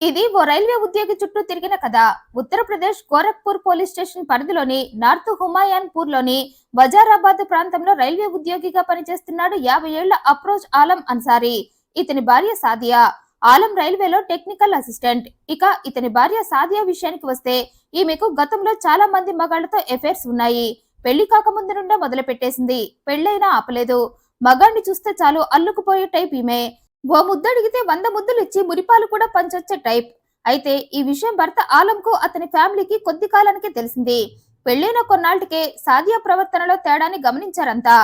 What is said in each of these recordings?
ఇది ఓ రైల్వే ఉద్యోగి చుట్టూ తిరిగిన కథ. ఉత్తరప్రదేశ్ గోరఖ్పూర్ పోలీస్ స్టేషన్ పరిధిలోని నార్త్ హుమాయాన్పూర్ లోని వజారాబాద్ ప్రాంతంలో రైల్వే ఉద్యోగిగా పనిచేస్తున్నాడు 50 ఏళ్ల అప్రోచ్ ఆలం అన్సారీ. ఇతని భార్య సాదియా. ఆలం రైల్వేలో టెక్నికల్ అసిస్టెంట్. ఇక ఇతని భార్య సాదియా విషయానికి వస్తే ఈమెకు గతంలో చాలా మంది మగాళ్లతో ఎఫైర్స్ ఉన్నాయి. పెళ్లి కాకముందు నుండే మొదలు పెట్టేసింది. పెళ్లైనా ఆపలేదు. మగాణ్ణి చూస్తే చాలు అల్లుకుపోయే టైప్ ఈమె. ఓ ముద్దడిగితే 100 ముద్దులు ఇచ్చి మురిపాలు కూడా పంచొచ్చే టైప్. అయితే ఈ విషయం భర్త ఆలంకు అతని ఫ్యామిలీకి కొద్ది కాలానికే తెలిసింది. పెళ్లైన కొన్నాళ్లకే సాదియా ప్రవర్తనలో తేడాని గమనించారంతా.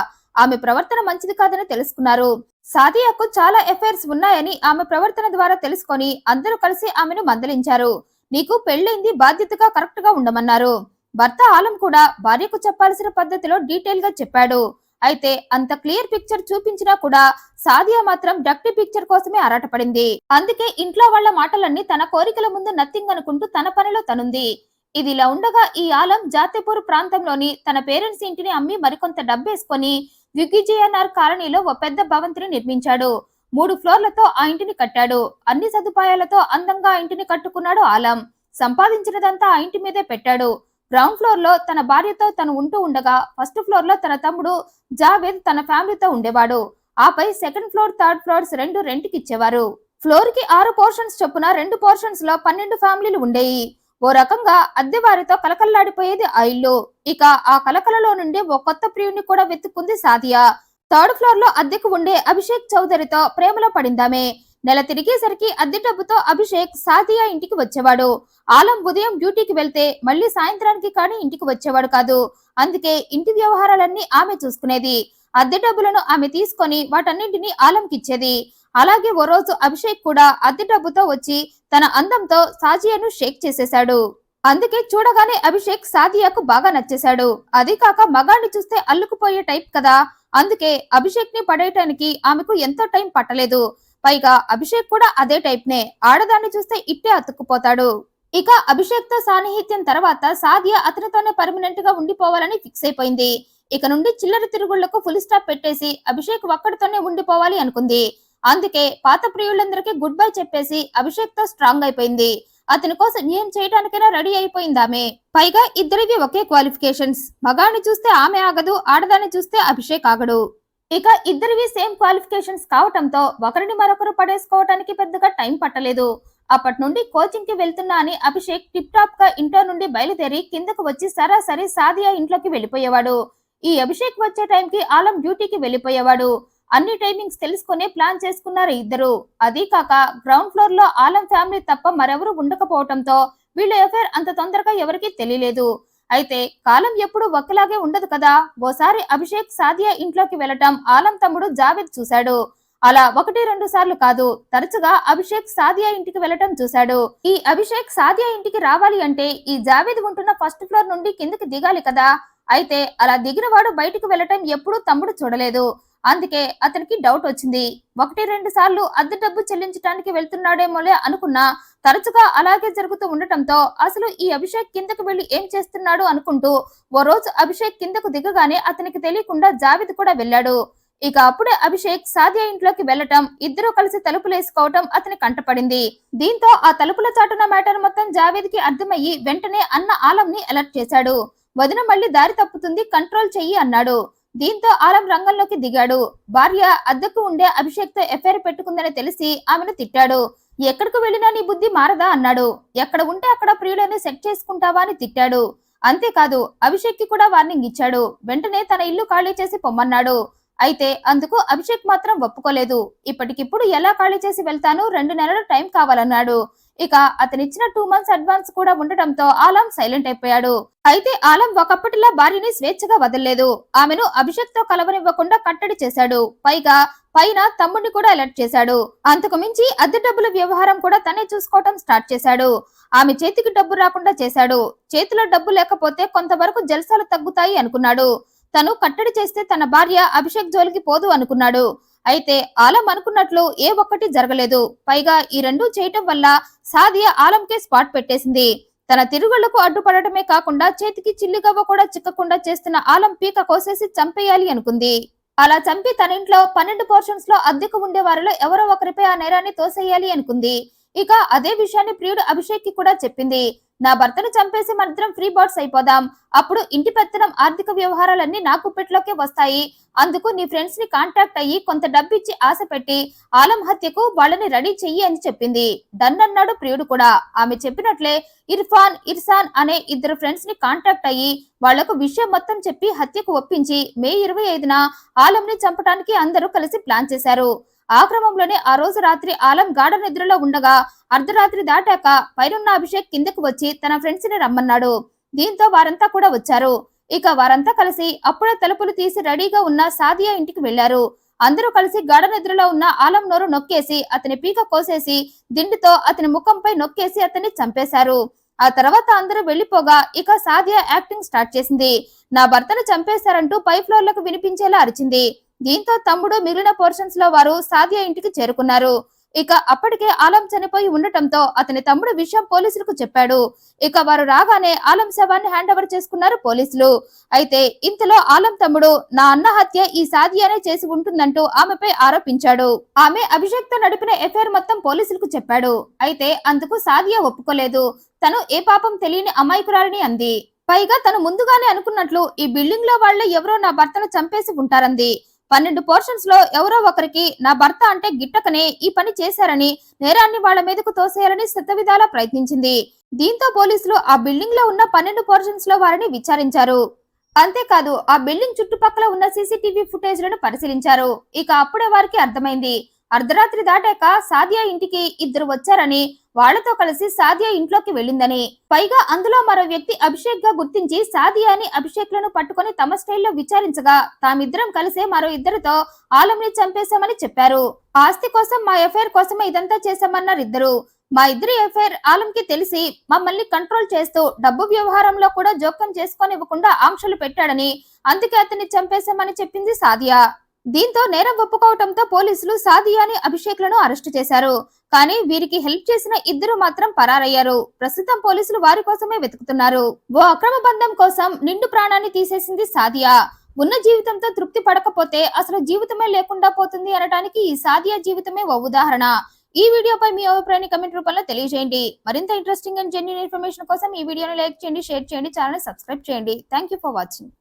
ఆమె ప్రవర్తన మంచిది కాదని తెలుసుకున్నారు. సాదియాకు చాలా ఎఫైర్స్ ఉన్నాయని ఆమె ప్రవర్తన ద్వారా తెలుసుకొని అందరూ కలిసి ఆమెను మందలించారు. నీకు పెళ్లైంది, బాధ్యతగా కరెక్ట్ గా ఉండమన్నారు. భర్త ఆలం కూడా భార్యకు చెప్పాల్సిన పద్ధతిలో డీటెయిల్ గా చెప్పాడు. అయితే అంత క్లియర్ పిక్చర్ చూపించినా కూడా సాదియా మాత్రం డక్టి పిక్చర్ కోసమే ఆరాటపడింది. అందుకే ఇంట్లో వాళ్ల మాటలన్నీ తన కోరికల ముందు నథింగ్ అనుకుంటూ తన పనిలో తనుంది. ఇది ఇలా ఉండగా ఈ ఆలం జాతేపూర్ ప్రాంతంలోని తన పేరెంట్స్ ఇంటిని అమ్మి మరికొంత డబ్బేసుకొని విగిజేఎన్ఆర్ కాలనీలో ఓ పెద్ద భవంతిని నిర్మించాడు. 3 ఫ్లోర్లతో ఆ ఇంటిని కట్టాడు. అన్ని సదుపాయాలతో అందంగా ఆ ఇంటిని కట్టుకున్నాడు ఆలం. సంపాదించినదంతా ఆ ఇంటి మీదే పెట్టాడు. గ్రౌండ్ ఫ్లోర్ లో తన భార్యతో తను ఉంటూ ఉండగా ఫస్ట్ ఫ్లోర్ లో తన తమ్ముడు జావేద్ తన ఫ్యామిలీతో ఉండేవాడు. ఆపై సెకండ్ ఫ్లోర్, థర్డ్ ఫ్లోర్స్ రెండు రెంట్కి ఇచ్చేవారు. ఫ్లోర్ కి 6 పోర్షన్స్ చొప్పున 2 పోర్షన్స్ లో 12 ఫ్యామిలీలు ఉండేవి. ఓ రకంగా అద్దెవారితో కలకల్లాడిపోయేది ఆ ఇల్లు. ఇక ఆ కలకలలో నుండి ఓ కొత్త ప్రియుణ్ణి కూడా వెతుక్కుంది సాదియా. థర్డ్ ఫ్లోర్ లో అద్దెకు ఉండే అభిషేక్ చౌదరితో ప్రేమలో పడిందామే. నెల తిరిగేసరికి అద్దె డబ్బుతో అభిషేక్ సాదియా ఇంటికి వచ్చేవాడు. ఆలం ఉదయం డ్యూటీకి వెళ్తే మళ్ళీ సాయంత్రానికి కానీ ఇంటికి వచ్చేవాడు కాదు. అందుకే ఇంటి వ్యవహారాలన్నీ ఆమె చూసుకునేది. అద్దె డబ్బులను ఆమె తీసుకొని వాటన్నింటినీ ఆలంకిచ్చేది. అలాగే ఓ రోజు అభిషేక్ కూడా అద్దె డబ్బుతో వచ్చి తన అందంతో సాజియాను షేక్ చేసేశాడు. అందుకే చూడగానే అభిషేక్ సాదియాకు బాగా నచ్చేశాడు. అది కాక మగాణ్ణి చూస్తే అల్లుకుపోయే టైప్ కదా. అందుకే అభిషేక్ ని పడేయటానికి ఆమెకు ఎంతో టైం పట్టలేదు. పైగా అభిషేక్ కూడా అదే టైప్ నే. ఆడదాన్ని చూస్తే ఇట్టే అతుక్కుపోతాడు. ఇక అభిషేక్ తో సాన్నిహిత్యం తర్వాత సాదియా అతనితోనే పర్మనెంట్ గా ఉండిపోవాలని ఫిక్స్ అయిపోయింది. ఇక నుండి చిల్లర తిరుగుళ్లకు ఫుల్ స్టాప్ పెట్టేసి అభిషేక్ ఒక్కడితోనే ఉండిపోవాలి అనుకుంది. అందుకే పాత ప్రియులందరికీ గుడ్ బై చెప్పేసి అభిషేక్ తో స్ట్రాంగ్ అయిపోయింది. అతని కోసం ఏం చేయడానికైనా రెడీ అయిపోయిందామె. పైగా ఇద్దరివి ఒకే క్వాలిఫికేషన్స్. మగాన్ని చూస్తే ఆమె ఆగదు, ఆడదాన్ని చూస్తే అభిషేక్ ఆగడు. ఇక ఇద్దరివి సేమ్ క్వాలిఫికేషన్స్ కావటంతో ఒకరిని మరొకరు పడేసుకోవటానికి పెద్దగా టైం పట్టలేదు. అప్పటి నుండి కోచింగ్ కి వెళ్తున్నా అని అభిషేక్ టిప్ టాప్ గా ఇంట్లో నుండి బయలుదేరి కిందకు వచ్చి సరాసరి సాదియా ఇంట్లోకి వెళ్లిపోయేవాడు. ఈ అభిషేక్ వచ్చే టైంకి ఆలం డ్యూటీకి వెళ్లిపోయేవాడు. అన్ని టైమింగ్స్ తెలుసుకునే ప్లాన్ చేసుకున్నారు ఇద్దరు. అదీ కాక గ్రౌండ్ ఫ్లోర్ లో ఆలం ఫ్యామిలీ తప్ప మరెవరూ ఉండకపోవటంతో వీళ్ళ ఎఫైర్ అంత తొందరగా ఎవరికీ తెలియలేదు. అయితే కాలం ఎప్పుడు ఒక్కలాగే ఉండదు కదా. ఓసారి అభిషేక్ సాదియా ఇంట్లోకి వెళ్లటం ఆలం తమ్ముడు జావేద్ చూశాడు. అలా 1-2 సార్లు కాదు, తరచుగా అభిషేక్ సాదియా ఇంటికి వెళ్లటం చూశాడు. ఈ అభిషేక్ సాదియా ఇంటికి రావాలి అంటే ఈ జావేద్ ఉంటున్న ఫస్ట్ ఫ్లోర్ నుండి కిందకి దిగాలి కదా. అయితే అలా దిగిన వాడు బయటికి వెళ్లటం ఎప్పుడూ తమ్ముడు చూడలేదు. అందుకే అతనికి డౌట్ వచ్చింది. 1-2 సార్లు అద్దె డబ్బు చెల్లించడానికి వెళ్తున్నాడేమోలే అనుకున్నా తరచుగా అలాగే జరుగుతూ ఉండటంతో అసలు ఈ అభిషేక్ కిందకు వెళ్లి ఏం చేస్తున్నాడు అనుకుంటూ ఓ రోజు అభిషేక్ కిందకు దిగగానే అతనికి తెలియకుండా జావేద్ కూడా వెళ్ళాడు. ఇక అప్పుడే అభిషేక్ సాదియా ఇంట్లోకి వెళ్లటం, ఇద్దరూ కలిసి తలుపులేసుకోవటం అతని కంటపడింది. దీంతో ఆ తలుపుల చాటున మ్యాటర్ మొత్తం జావేద్ కి అర్థమయ్యి వెంటనే అన్న ఆలంని అలర్ట్ చేశాడు. వదిన మళ్ళీ దారి తప్పుతుంది, కంట్రోల్ చెయ్యి అన్నాడు. దీంతో ఆలం రంగంలోకి దిగాడు. భార్య అద్దెకు ఉండే అభిషేక్ తో ఎఫైర్ పెట్టుకుందని తెలిసి ఆమెను తిట్టాడు. ఎక్కడికి వెళ్ళినా నీ బుద్ధి మారదా అన్నాడు. ఎక్కడ ఉంటే అక్కడ ప్రియులని సెట్ చేసుకుంటావా అని తిట్టాడు. అంతేకాదు అభిషేక్ కి కూడా వార్నింగ్ ఇచ్చాడు. వెంటనే తన ఇల్లు ఖాళీ చేసి పొమ్మన్నాడు. అయితే అందుకు అభిషేక్ మాత్రం ఒప్పుకోలేదు. ఇప్పటికిప్పుడు ఎలా ఖాళీ చేసి వెళ్తాను, 2 నెలల టైం కావాలన్నాడు. ఇక అతనిచ్చిన 2 మంత్స్ అడ్వాన్స్ కూడా ఉండటంతో ఆలం సైలెంట్ అయిపోయాడు. అయితే ఆలం ఒకప్పటిలా భార్యని స్వేచ్ఛగా వదలలేదు. ఆమెను అభిషేక్ తో కలవనివ్వకుండా కట్టడి చేశాడు. పైగా పైన తమ్ముడిని కూడా అలర్ట్ చేశాడు. అంతకు మించి అద్దె డబ్బుల వ్యవహారం కూడా తనే చూసుకోవటం స్టార్ట్ చేశాడు. ఆమె చేతికి డబ్బు రాకుండా చేశాడు. చేతిలో డబ్బు లేకపోతే కొంతవరకు జల్సాలు తగ్గుతాయి అనుకున్నాడు. తను కట్టడి చేస్తే తన భార్య అభిషేక్ జోలికి పోదు అనుకున్నాడు. అయితే ఆలం అనుకున్నట్లు ఏ ఒక్కటి జరగలేదు. పైగా ఈ రెండూ చేయటం వల్ల సాదియా ఆలంకే స్పాట్ పెట్టేసింది. తన తిరుగుళ్లకు అడ్డుపడటమే కాకుండా చేతికి చిల్లిగవ్వ కూడా చిక్కకుండా చేస్తున్న ఆలం పీక కోసేసి చంపేయాలి అనుకుంది. అలా చంపి తన ఇంట్లో 12 పోర్షన్స్ లో అద్దెకు ఉండే వారిలో ఎవరో ఒకరిపై ఆ నేరాన్ని తోసేయాలి అనుకుంది. ఇక అదే విషయాన్ని ప్రియుడు అభిషేక్ కి కూడా చెప్పింది. నా భర్తను చంపేసి మనిద్దరం ఫ్రీ బర్డ్స్ అయిపోదాం. అప్పుడు ఇంటి పెత్తనం, ఆర్థిక వ్యవహారాలన్నీ నా గుప్పెట్లోకే వస్తాయి. అందుకు నీ ఫ్రెండ్స్ ని కాంటాక్ట్ అయ్యి కొంత డబ్బిచ్చి ఆశ పెట్టి ఆలం హత్యకు వాళ్ళని రెడీ చెయ్యి అని చెప్పింది. డన్ అన్నాడు ప్రియుడు కూడా. ఆమె చెప్పినట్లే ఇర్ఫాన్, ఇర్సాన్ అనే ఇద్దరు ఫ్రెండ్స్ ని కాంటాక్ట్ అయ్యి వాళ్లకు విషయం మొత్తం చెప్పి హత్యకు ఒప్పించి మే 25న ఆలంని చంపడానికి అందరూ కలిసి ప్లాన్ చేశారు. ఆ క్రమంలోనే ఆ రోజు రాత్రి ఆలం గాఢ నిద్రలో ఉండగా అర్ధరాత్రి దాటాక పైనున్న అభిషేక్ కిందకు వచ్చి తన ఫ్రెండ్స్ ని రమ్మన్నాడు. దీంతో వారంతా కూడా వచ్చారు. ఇక వారంతా కలిసి అప్పుడే తలుపులు తీసి రెడీగా ఉన్న సాదియా ఇంటికి వెళ్లారు. అందరూ కలిసి గాఢ నిద్రలో ఉన్న ఆలం నోరు నొక్కేసి అతని పీక కోసేసి దిండుతో అతని ముఖంపై నొక్కేసి అతన్ని చంపేశారు. ఆ తర్వాత అందరూ వెళ్లిపోగా ఇక సాదియా యాక్టింగ్ స్టార్ట్ చేసింది. నా భర్తను చంపేశారంటూ పై ఫ్లోర్లకు వినిపించేలా అరిచింది. దీంతో తమ్ముడు మిగిలిన పోర్షన్స్ లో వారు సాదియా ఇంటికి చేరుకున్నారు. ఇక అప్పటికే ఆలం చనిపోయి ఉండటంతో అతని తమ్ముడు విషయం పోలీసులకు చెప్పాడు. ఇక వారు రాగానే ఆలం శవాన్ని హ్యాండ్ ఓవర్ చేసుకున్నారు పోలీసులు. అయితే ఇంతలో ఆలం తమ్ముడు నా అన్న హత్య ఈ సాదియానే చేసి ఉంటుందంటూ ఆమెపై ఆరోపించాడు. ఆమె అభిషేక్ తో నడిపిన ఎఫ్ఐఆర్ మొత్తం పోలీసులకు చెప్పాడు. అయితే అందుకు సాదియా ఒప్పుకోలేదు. తను ఏ పాపం తెలియని అమాయకురాలని అంది. పైగా తను ముందుగానే అనుకున్నట్లు ఈ బిల్డింగ్ లో వాళ్లే ఎవరో నా భర్తను చంపేసి ఉంటారంది. 12 పోర్షన్స్ లో ఎవరో ఒకరికి నా భర్త అంటే గిట్టకనే ఈ పని చేశారని నేరాన్ని వాళ్ల మీదకు తోసేయాలని శతవిధాలా ప్రయత్నించింది. దీంతో పోలీసులు ఆ బిల్డింగ్ లో ఉన్న 12 పోర్షన్స్ లో వారిని విచారించారు. అంతేకాదు ఆ బిల్డింగ్ చుట్టుపక్కల ఉన్న సీసీటీవీ ఫుటేజ్ లను పరిశీలించారు. ఇక అప్పుడే వారికి అర్థమైంది. అర్ధరాత్రి దాటాక సాదియా ఇంటికి ఇద్దరు వచ్చారని, వాళ్లతో కలిసి సాదియా ఇంట్లోకి వెళ్ళిందని, పైగా అందులో మరో వ్యక్తి అభిషేక్ గా గుర్తించి సాదియాని, అభిషేక్ లను పట్టుకుని తమ స్టైల్లో విచారించగా తామిద్దరం కలిసే మరో ఇద్దరితో ఆలంని చంపేశామని చెప్పారు. ఆస్తి కోసం మా ఎఫ్ఐఆర్ కోసమే ఇదంతా చేశామన్నారు ఇద్దరు. మా ఇద్దరి ఎఫ్ఐఆర్ ఆలంకి తెలిసి మమ్మల్ని కంట్రోల్ చేస్తూ డబ్బు వ్యవహారంలో కూడా జోక్యం చేసుకోనివ్వకుండా ఆంక్షలు పెట్టాడని, అందుకే అతన్ని చంపేశామని చెప్పింది సాదియా. దీంతో నేరం ఒప్పుకోవడంతో పోలీసులు సాదియాని, అభిషేక్ లను అరెస్టు చేశారు. కానీ వీరికి హెల్ప్ చేసిన ఇద్దరు మాత్రం పరారయ్యారు. ప్రస్తుతం పోలీసులు వారి కోసమే వెతుకుతున్నారు. ఓ అక్రమ బంధం కోసం నిండు ప్రాణాన్ని తీసేసింది సాదియా. ఉన్న జీవితంతో తృప్తి పడకపోతే అసలు జీవితమే లేకుండా పోతుంది అనడానికి ఈ సాదియా జీవితమే ఓ ఉదాహరణ. ఈ వీడియోపై మీ అభిప్రాయాన్ని కమెంట్ రూపంలో తెలియజేయండి. మరింత ఇంట్రెస్టింగ్ అండ్ జెన్యూన్ ఇన్ఫర్మేషన్ కోసం ఈ వీడియోని లైక్ చేయండి, షేర్ చేయండి, ఛానల్ సబ్స్క్రైబ్ చేయండి. Thank you for watching.